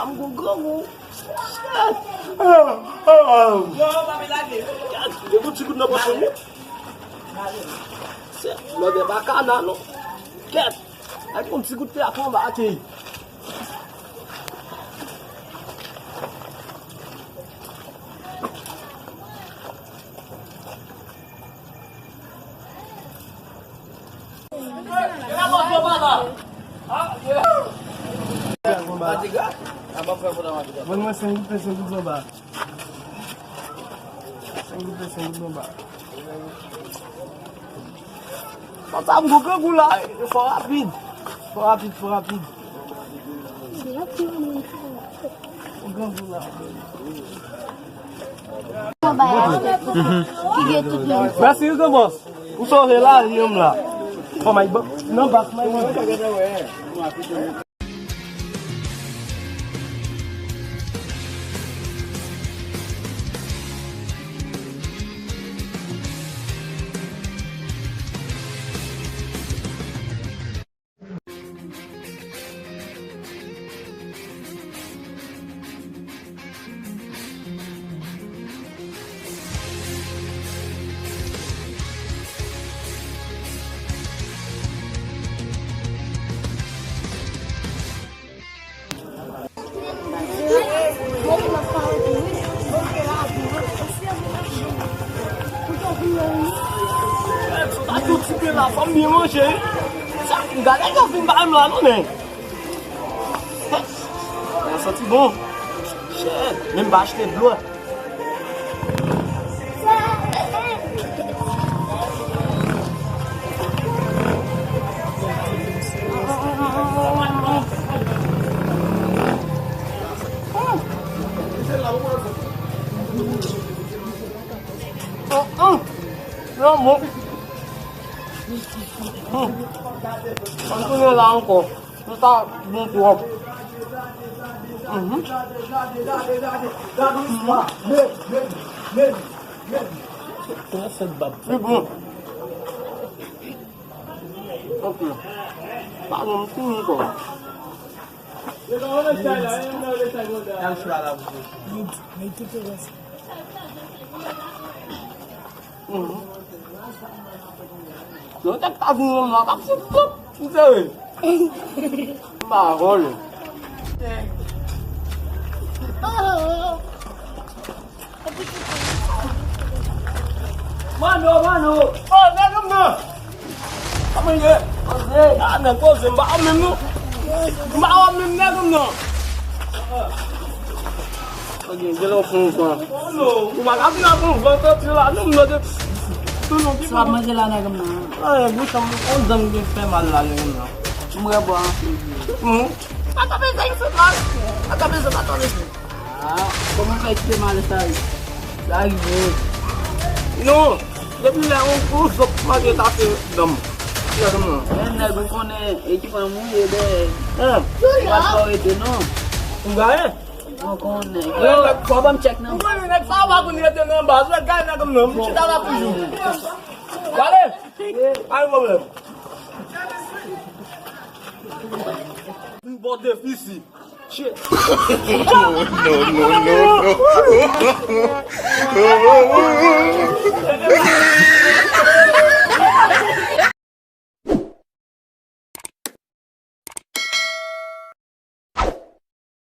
I'm going to go. Lo de bacana, no. Cat. I come to good play for my Vamos sem pessoa do Zobá. Sem pessoa do Zobá. Tá um pouco lá, for rápido. For rápido. Merci, que boss. Où sont les là, les là? Oh my god. Non, pas my god. La famille manger. Ça, regardez quand on va là, non mais. Ça sent bon. Cher, même pas acheter de l'eau. Non, bon. Continuez là encore. C'est ça, bon pour c'est bon. Ok. Pardon, tout quoi. Non, t'as pas vu là, c'est top. Vous savez. Parole. Mano. Oh, là comme ça. Comment il est? Ah, d'accord, c'est pas même nous. Pas même là comme ça. Ok, je l'ai fait quoi. Non, tu m'as appris à faire tu là, non, non. Swab maje la nagam na. Ay, gusto mo on dang din pa malalo na. Mga ba? Atabe sa insulat. Atabe sa batone. Como ka este malestar? Lagi mo. No, depuis là on court so mageta te dam. Ya dam. Yan na ko ne eki pa mo yede. What ko ito no? Enggak Ko ne. Yo, problem check na. Mo nak sawa ko ni te na ba sa ga na kam nam. Kita la puju. Vale. Ai problem. Bon déficit. Shit. No.